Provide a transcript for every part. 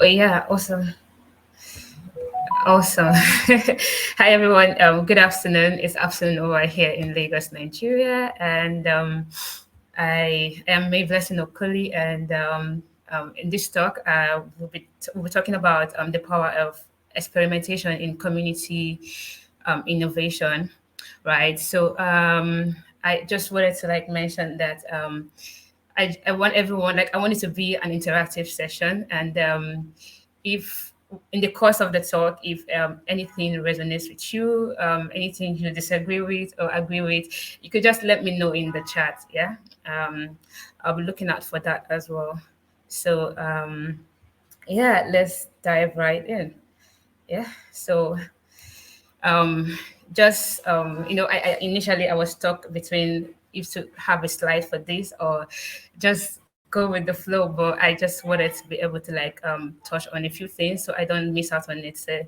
Oh yeah, awesome. Awesome. Hi everyone. Good afternoon. It's afternoon over here in Lagos, Nigeria, and I am MaryBlessing Okolie, and in this talk, we'll be talking about the power of experimentation in community innovation, right? So I just wanted to mention that I want everyone I want it to be an interactive session, and if in the course of the talk, if anything resonates with you, anything you disagree with or agree with, you could just let me know in the chat. Yeah, I'll be looking out for that as well. So yeah, let's dive right in. Yeah. So just I initially I was stuck between if to have a slide for this or just go with the flow, but I just wanted to be able to touch on a few things so I don't miss out on it. So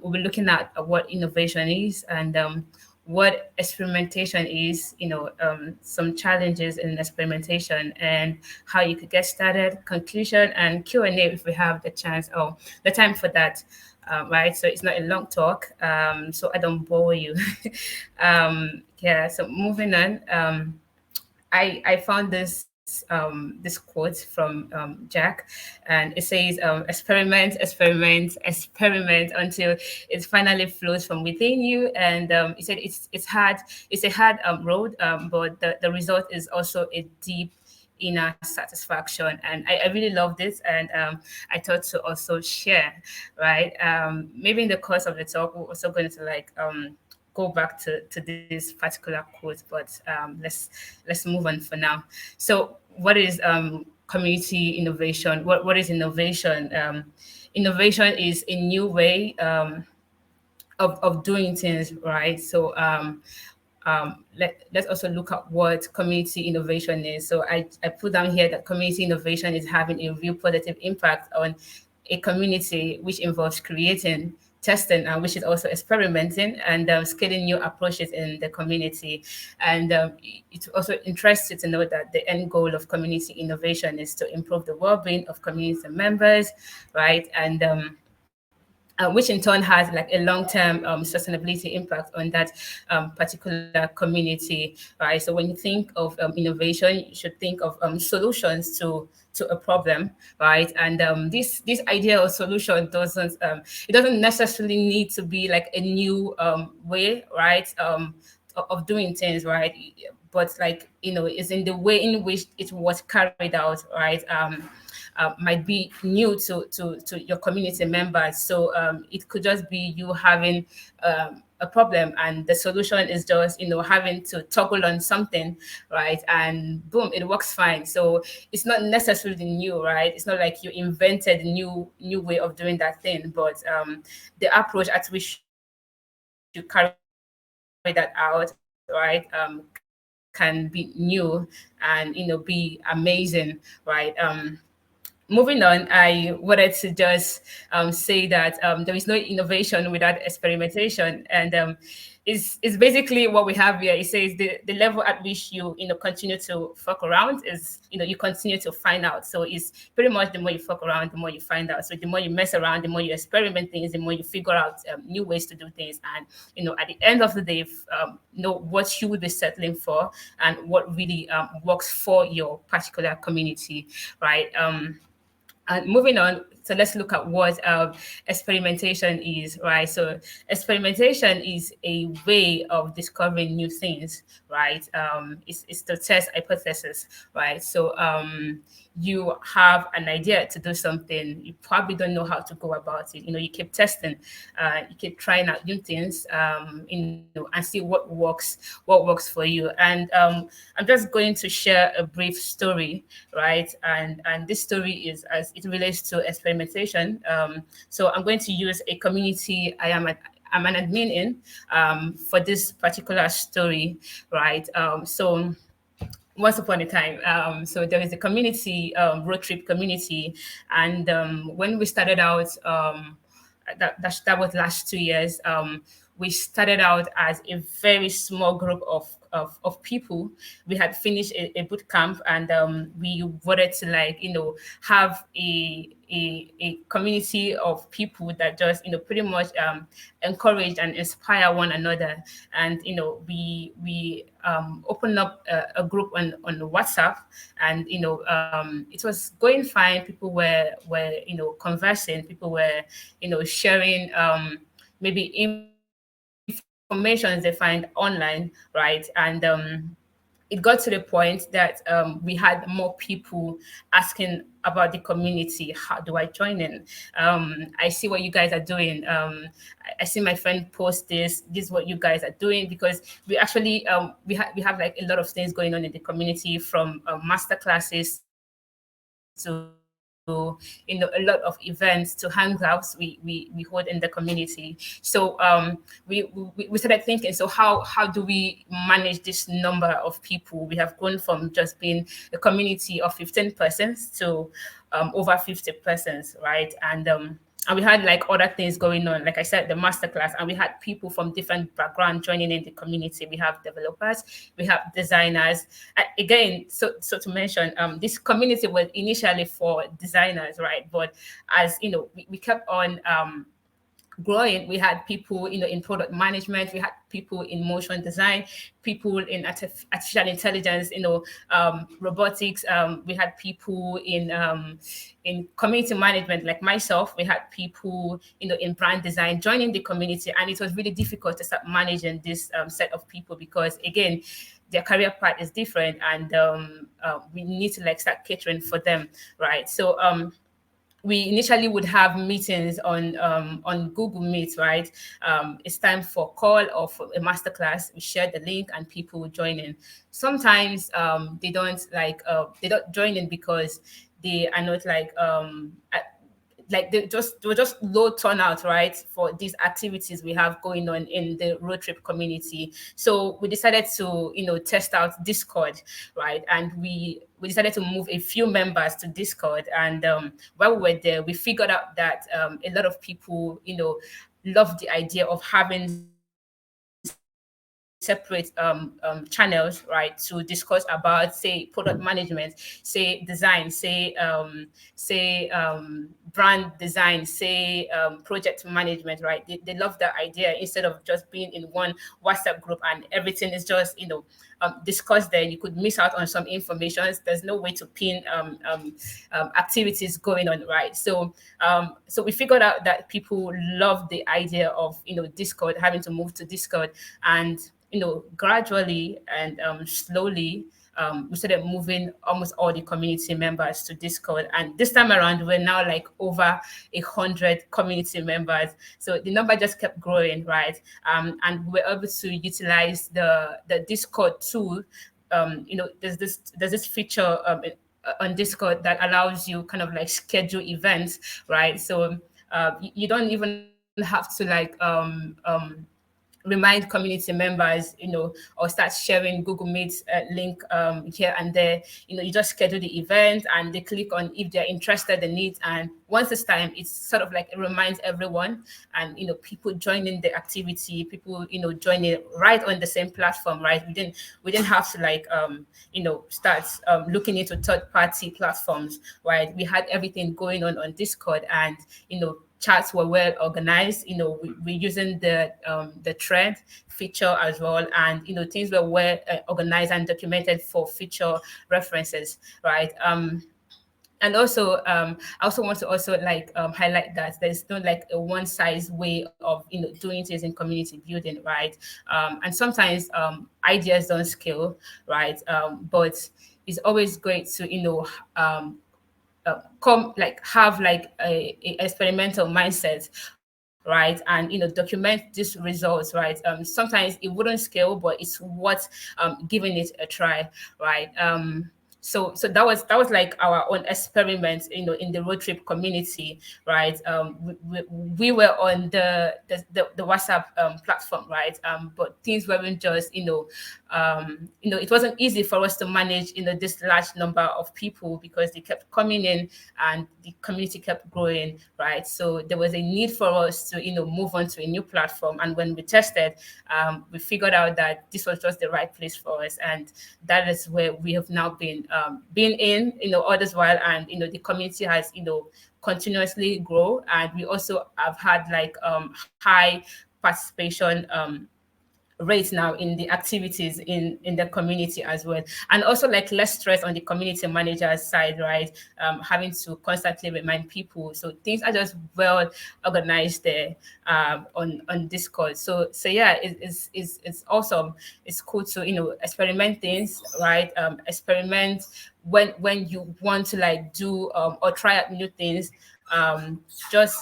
we'll be looking at what innovation is and what experimentation is, some challenges in experimentation and how you could get started, conclusion, and Q&A if we have the chance or the time for that. Right, so it's not a long talk, so I don't bore you. Yeah, so moving on. I found this quote from Jack, and it says, "Experiment, experiment, experiment until it finally flows from within you." And he said it's a hard road, but the result is also a deep inner satisfaction. And I really love this, and I thought to also share, right? Maybe in the course of the talk, we're also going to go back to this particular quote, but let's move on for now. So, what is community innovation? What is innovation? Innovation is a new way of doing things, right? So, let's also look at what community innovation is. So I put down here that community innovation is having a real positive impact on a community, which involves creating, testing, and which is also experimenting and scaling new approaches in the community. And it's also interesting to know that the end goal of community innovation is to improve the well-being of community members, right? And which in turn has like a long-term sustainability impact on that particular community, right? So when you think of innovation, you should think of solutions to a problem, right? And this idea of solution doesn't it doesn't necessarily need to be like a new way, right? Of doing things, right? But it's in the way in which it was carried out, right? Might be new to your community members. So it could just be you having a problem, and the solution is just having to toggle on something, right? And boom, it works fine. So it's not necessarily new, right? It's not like you invented a new way of doing that thing, but the approach at which you carry that out, right, can be new and be amazing, right? Moving on, I wanted to just say that there is no innovation without experimentation, and is basically what we have here. It says the level at which you continue to fuck around is you continue to find out. So it's pretty much the more you fuck around, the more you find out. So the more you mess around, the more you experiment things, the more you figure out new ways to do things, and at the end of the day, know what you would be settling for and what really works for your particular community, right? And moving on, so let's look at what experimentation is, right? So experimentation is a way of discovering new things, right? It's to test hypothesis, right? So you have an idea to do something, you probably don't know how to go about it. You keep testing, you keep trying out new things, and see what works for you. And I'm just going to share a brief story, right? And this story is as it relates to experimentation. So I'm going to use a community I'm an admin in for this particular story, right? So once upon a time, so there is a community, road trip community, and when we started out, that was last 2 years. We started out as a very small group of people. We had finished a boot camp, and we wanted to like have a community of people that just pretty much encourage and inspire one another. And we opened up a group on WhatsApp, and it was going fine. People were conversing, people were sharing maybe information they find online, right? And it got to the point that we had more people asking about the community. How do I join in? I see what you guys are doing. I see my friend post this. This is what you guys are doing, because we actually we have like a lot of things going on in the community, from master classes to a lot of events to hangouts we hold in the community. So we started thinking, so how do we manage this number of people? We have grown from just being a community of 15 persons to over 50 persons, right? And we had like other things going on, like I said, the masterclass, and we had people from different backgrounds joining in the community. We have developers, we have designers. Again, so to mention, this community was initially for designers, right? But as we kept on growing, we had people in product management, we had people in motion design, people in artificial intelligence, robotics. We had people in community management, like myself. We had people in brand design joining the community, and it was really difficult to start managing this set of people, because again, their career path is different, and we need to like start catering for them, right? So we initially would have meetings on Google Meet, right? It's time for a call or for a masterclass. We share the link and people will join in. Sometimes they don't join in because they are not they were just low turnout, right, for these activities we have going on in the road trip community. So we decided to test out Discord, right? And we decided to move a few members to Discord. And while we were there, we figured out that a lot of people love the idea of having separate channels, right, to discuss about, say, product management, say design, say brand design, say project management, right? They love that idea, instead of just being in one WhatsApp group and everything is just discussed there. You could miss out on some information. There's no way to pin activities going on, right? So so we figured out that people love the idea of Discord, having to move to Discord. And gradually and slowly, we started moving almost all the community members to Discord. And this time around, we're now like over 100 community members. So the number just kept growing, right? And we were able to utilize the Discord tool. There's this feature on Discord that allows you kind of like schedule events, right? So you don't even have to remind community members, or start sharing Google Meet link here and there. You just schedule the event and they click on if they're interested in it. And once it's time, it's sort of like it reminds everyone, and people joining the activity, people joining right on the same platform, right? We didn't have to start looking into third-party platforms, right? We had everything going on Discord, and chats were well organized. We're using the thread feature as well, and things were well organized and documented for future references, right? And also, I also want to highlight that there's not like a one size way of doing things in community building, right? And sometimes ideas don't scale, right? But it's always great to have a experimental mindset, right? And document these results, right? Sometimes it wouldn't scale, but it's worth giving it a try, right? So that was like our own experiment, in the road trip community, right? We were on the WhatsApp platform, right? But things weren't just it wasn't easy for us to manage, this large number of people because they kept coming in and the community kept growing, right? So there was a need for us to, move on to a new platform. And when we tested, we figured out that this was just the right place for us. And that is where we have now been in, all this while. And, the community has, continuously grow. And we also have had like high participation rate now in the activities in the community as well, and also like less stress on the community manager's side, right? Having to constantly remind people, so things are just well organized there on Discord. So yeah, it's awesome. It's cool to experiment things, right? Experiment when you want to like do or try out new things. Just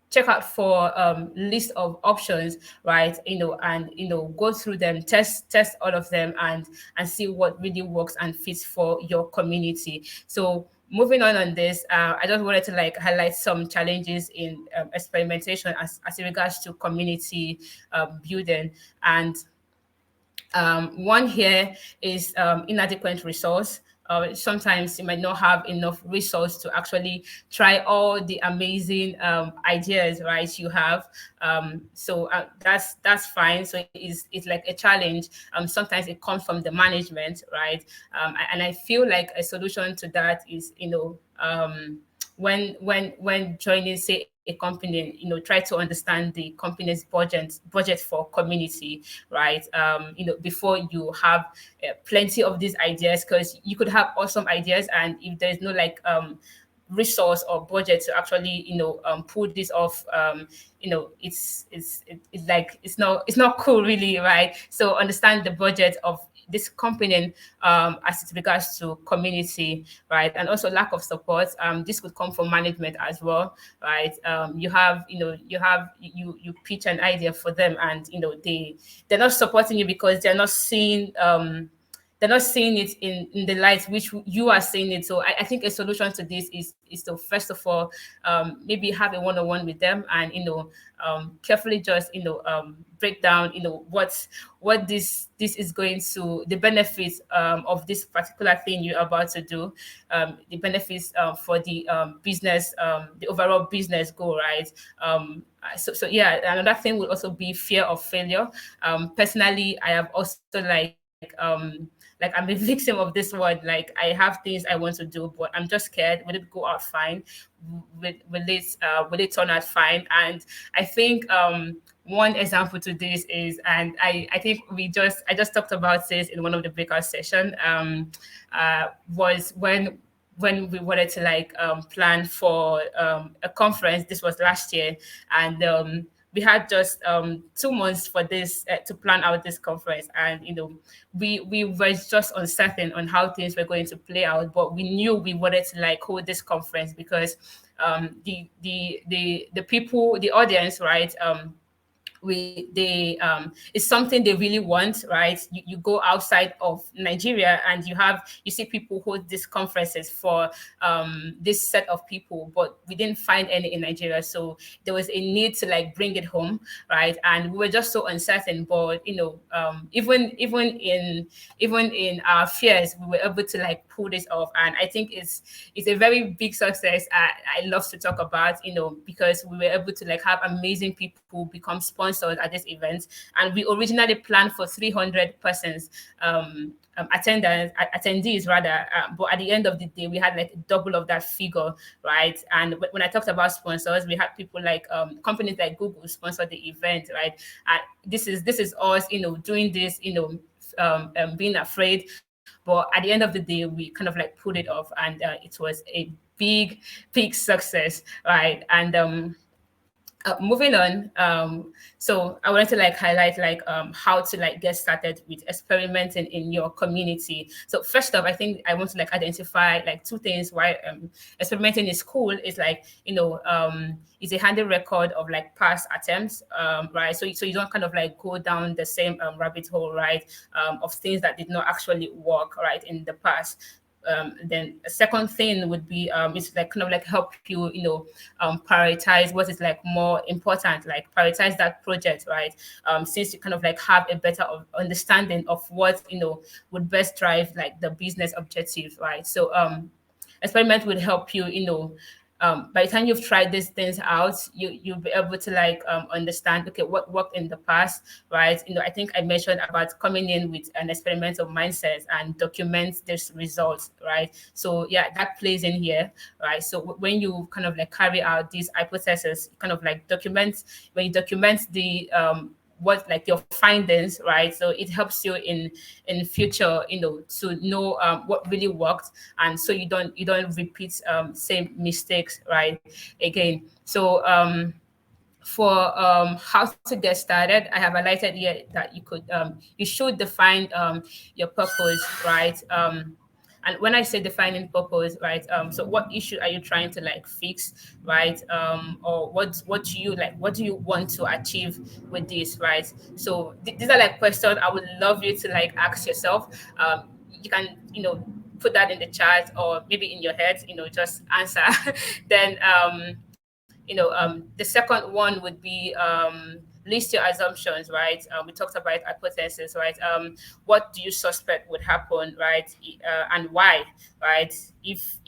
check out for list of options, right? And go through them, test all of them, and see what really works and fits for your community. So moving on this, I just wanted to like highlight some challenges in experimentation as it regards to community building. And one here is inadequate resource. Sometimes you might not have enough resource to actually try all the amazing ideas, right? You have, so that's fine. So it's like a challenge. Sometimes it comes from the management, right? And I feel like a solution to that is, when joining, say, a company, try to understand the company's budget for community, right? Before you have plenty of these ideas, because you could have awesome ideas, and if there's no like resource or budget to actually pull this off, it's not cool, really, right? So understand the budget of this company as it regards to community, right? And also lack of support. This could come from management as well, right? You pitch an idea for them, and they're not supporting you because they're not seeing it in the light which you are seeing it. So I think a solution to this is to first of all maybe have a one-on-one with them, and carefully just break down what this is going to, the benefits of this particular thing you're about to do, the benefits for the business, the overall business goal, right? So yeah, another thing will also be fear of failure. Personally, I have also like I'm a victim of this one. Like I have things I want to do, but I'm just scared. Will it go out fine? Will it turn out fine? And I think one example to this is, and I think I just talked about this in one of the breakout session, was when we wanted to like plan for a conference. This was last year, and we had just 2 months for this to plan out this conference, and we were just uncertain on how things were going to play out, but we knew we wanted to like hold this conference because the people, the audience, right? It's something they really want, right? You go outside of Nigeria and you see people hold these conferences for this set of people, but we didn't find any in Nigeria, so there was a need to like bring it home, right? And we were just so uncertain, but even in our fears, we were able to like pull this off, and I think it's a very big success. I love to talk about, because we were able to like have amazing people become sponsors at this event, and we originally planned for 300 persons, attendees rather, but at the end of the day we had like double of that figure, right? And when I talked about sponsors, we had people like companies like Google sponsor the event, right? This is us, doing this, being afraid, but at the end of the day we kind of like put it off, and it was a big success, right? And moving on, so I wanted to like highlight like how to like get started with experimenting in your community. So first off, I think I want to like identify like 2 things why experimenting is cool. Is like it's a handy record of like past attempts, right? So you don't kind of like go down the same rabbit hole, right? Of things that did not actually work, right, in the past. Then a second thing would be it's like kind of like help you, prioritize what is like more important, like prioritize that project, right? Since you kind of like have a better understanding of what would best drive like the business objective, right? So experiment would help you, by the time you've tried these things out, you'll be able to like understand, okay, what worked in the past, right? I think I mentioned about coming in with an experimental mindset and document this results, right? So yeah, that plays in here, right? So when you kind of like carry out these hypotheses, kind of like document, when you document the what like your findings, right? So it helps you in future, to know what really worked, and so you don't repeat same mistakes, right? Again, so for how to get started, I have highlighted here that you should define your purpose, right? And when I say defining purpose, right, so what issue are you trying to like fix, right? Or what do you like? What do you want to achieve with this, right? So these are like questions I would love you to like ask yourself. You can put that in the chat or maybe in your head, just answer. Then the second one would be list your assumptions, right? We talked about hypothesis, right? What do you suspect would happen, right? And why, right? If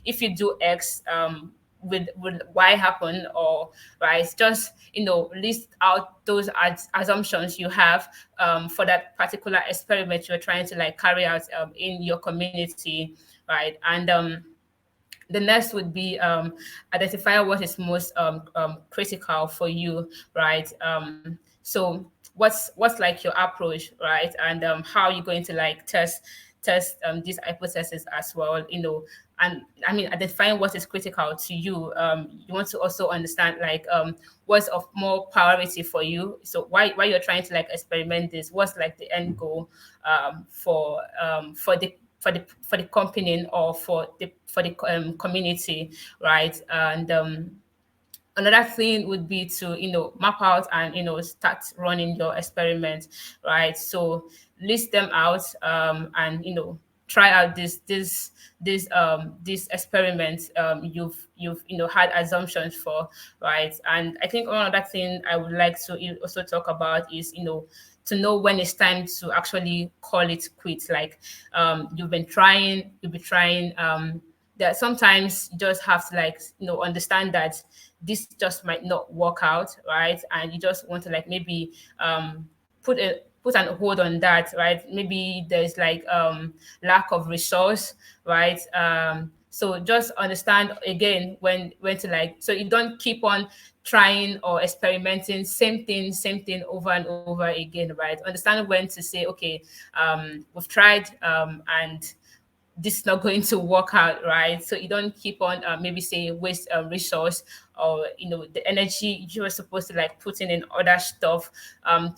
you do X, would Y happen, or right? Just list out those assumptions you have for that particular experiment you're trying to like carry out in your community, right? And the next would be identify what is most critical for you, right? So what's like your approach, right? And how are you going to like test these hypotheses as well, and I mean, identifying what is critical to you. You want to also understand like what's of more priority for you. So why you're trying to like experiment this? What's like the end goal for the company or for the community, right? And another thing would be to map out and start running your experiments, right? So list them out, and try out this experiment you've had assumptions for, right? And I think one other thing I would like to also talk about is to know when it's time to actually call it quits. Like you've been trying, that sometimes you just have to like understand that this just might not work out, right? And you just want to like maybe put an hold on that, right? Maybe there's like lack of resource, right? So just understand again when to like, so you don't keep on trying or experimenting same thing over and over again, right? Understand when to say, okay, we've tried, and this is not going to work out, right? So you don't keep on maybe say waste resource, or the energy you were supposed to like put in other stuff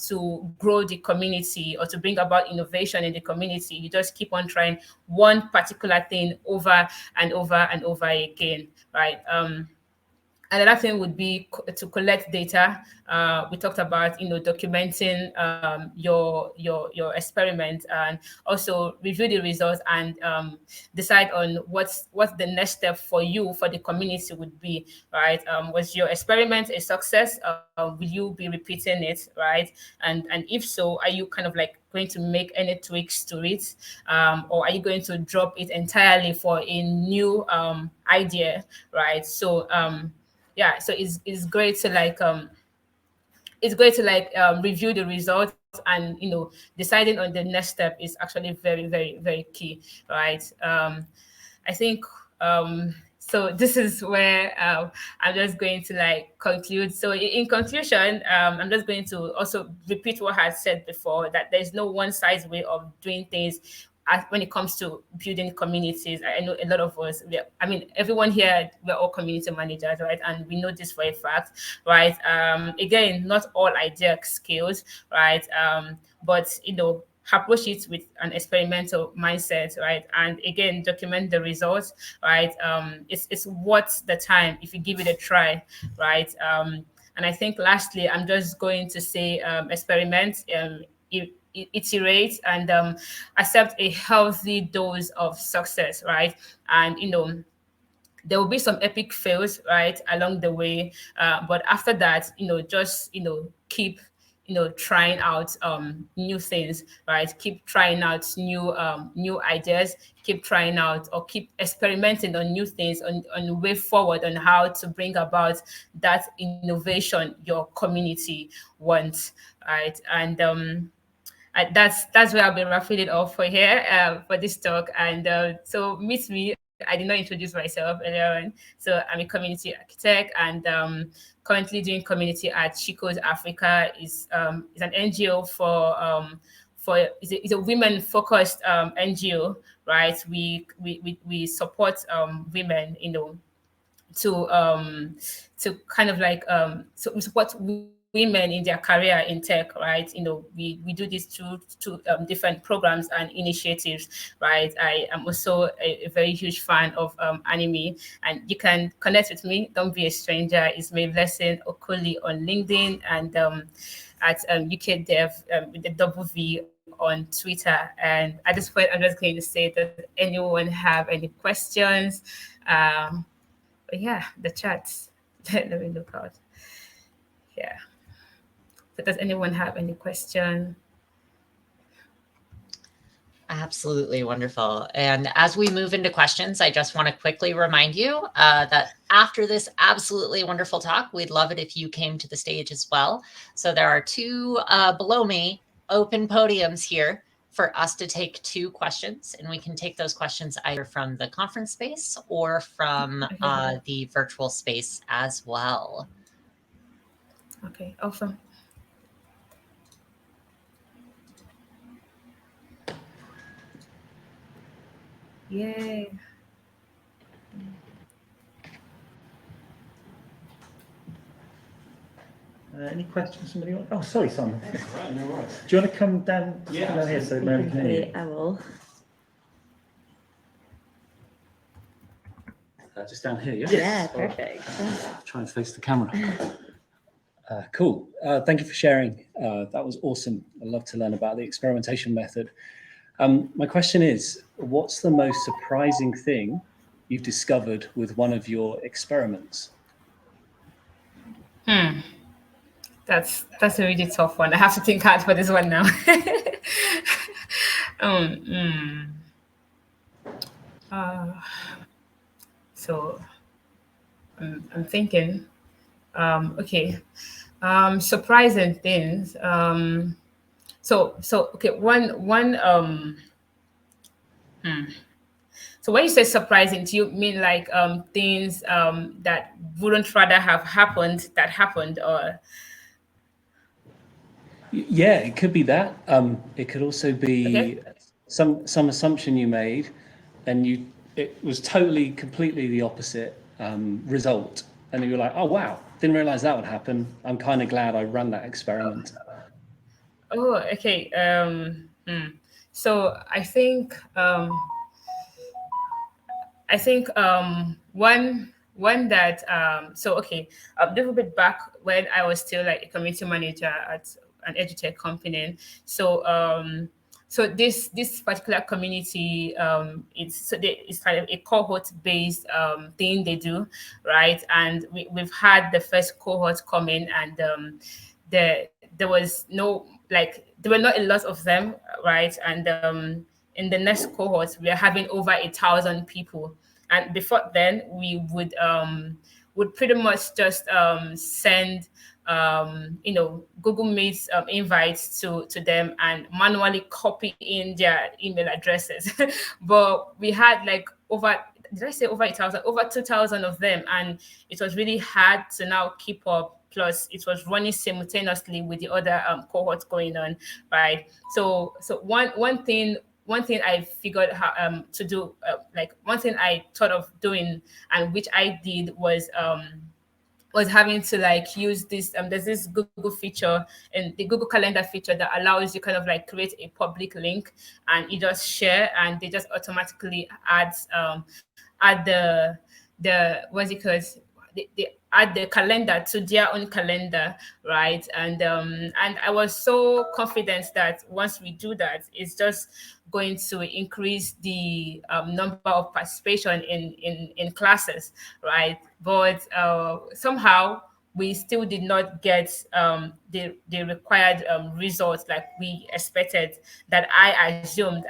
to grow the community or to bring about innovation in the community. You just keep on trying one particular thing over and over and over again, right? Another thing would be to collect data. We talked about documenting your experiment, and also review the results, and decide on what's the next step for you, for the community would be, right? Was your experiment a success? Will you be repeating it, right? And if so, are you kind of like going to make any tweaks to it, or are you going to drop it entirely for a new idea, right? So yeah, so it's great to like review the results, and deciding on the next step is actually very very very key, right? I think so this is where I'm just going to like conclude. So in conclusion, I'm just going to also repeat what I had said before, that there's no one size way of doing things when it comes to building communities. I know a lot of us, I mean, everyone here, we're all community managers, right? And we know this for a fact, right? Again, not all idea skills, right? But, approach it with an experimental mindset, right? And again, document the results, right? It's worth the time if you give it a try, right? And I think lastly, I'm just going to say experiment. iterate and accept a healthy dose of success, right? And there will be some epic fails, right, along the way, but after that, just keep trying out new things, right? Keep trying out new ideas, keep trying out or keep experimenting on new things, on the way forward, on how to bring about that innovation your community wants, right? And that's where I'll be wrapping it up for here, for this talk. And so meet me. I did not introduce myself earlier on. So I'm a community architect, and currently doing community at Chico's Africa. Is an NGO for it's a women focused NGO, right? We support women, to kind of like so we support women in their career in tech, right? We do this through different programs and initiatives, right? I am also a very huge fan of anime, and you can connect with me. Don't be a stranger. It's MaryBlessing Okolie on LinkedIn, and at UK Dev with the double V on Twitter. And at this point, I'm just going to say, does anyone have any questions? But yeah, the chats. Let me look out. Yeah. But does anyone have any question? Absolutely wonderful. And as we move into questions, I just want to quickly remind you that after this absolutely wonderful talk, we'd love it if you came to the stage as well. So there are two below me open podiums here for us to take 2 questions, and we can take those questions either from the conference space or from the virtual space as well. Okay, awesome. Yay. Any questions from anyone? Oh, sorry, Simon. Right, no worries. Do you want to come down? Yeah, down here so Mary can hear you? I will. Just down here, yeah? Yeah, perfect. Try and face the camera. Cool. Thank you for sharing. That was awesome. I'd love to learn about the experimentation method. My question is, what's the most surprising thing you've discovered with one of your experiments? That's a really tough one. I have to think hard for this one now. So I'm thinking. Okay. Surprising things. So okay. One. So when you say surprising, do you mean like things that wouldn't rather have happened that happened, or? Yeah, it could be that. It could also be some assumption you made, and it was completely the opposite result, and you were like, oh wow, didn't realize that would happen. I'm kind of glad I ran that experiment. Oh, okay. So I think one that so okay, a little bit back when I was still like a community manager at an edutech company. So this particular community, it's kind of a cohort based thing they do, right? And we've had the first cohort come in, and there was no, like, there were not a lot of them, right? And in the next cohort, we are having over 1,000 people. And before then, we would pretty much just send Google Meets invites to them and manually copy in their email addresses. But we had like did I say over 1,000? Over 2,000 of them, and it was really hard to now keep up. Plus, it was running simultaneously with the other cohorts going on, right? So one thing I figured how to do, like one thing I thought of doing, and which I did, was having to like use this. There's this Google feature and the Google Calendar feature that allows you kind of like create a public link, and you just share, and they just automatically add the what's it called? They add the calendar to their own calendar, right? And I was so confident that once we do that, it's just going to increase the number of participation in classes, right? But somehow we still did not get the required results like we expected, that I assumed.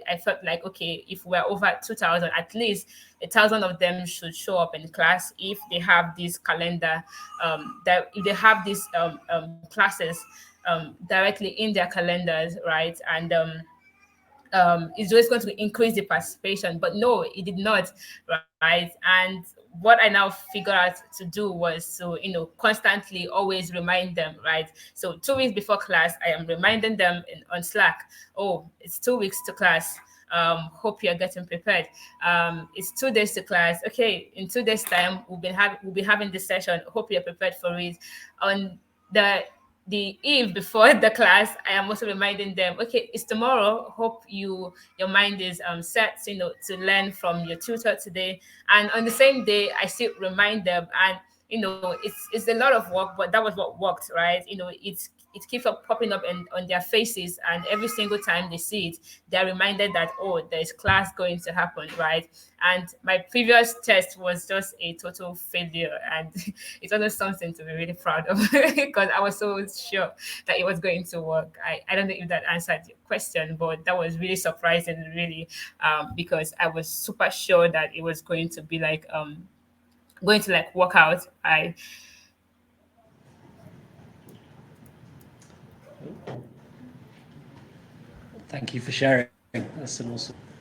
I felt like, okay, if we're over 2,000, at least 1,000 of them should show up in class if they have this calendar, that if they have these classes directly in their calendars, right? And it's just going to increase the participation. But no, it did not, right? And what I now figured out to do was to, constantly always remind them, right? So 2 weeks before class, I am reminding them on Slack, oh, it's 2 weeks to class. Hope you're getting prepared. It's 2 days to class. Okay, in 2 days' time, we'll be having this session. Hope you're prepared for it. On the eve before the class, I am also reminding them, okay, it's tomorrow. Hope your mind is set, to learn from your tutor today. And on the same day, I still remind them. And it's a lot of work, but that was what worked, right? It keeps up popping up on their faces, and every single time they see it, they're reminded that, oh, there's class going to happen, right? And my previous test was just a total failure, and it's almost something to be really proud of because I was so sure that it was going to work. I don't know if that answered your question, but that was really surprising, really, because I was super sure that it was going to be like going to like work out. Thank you for sharing. That's an awesome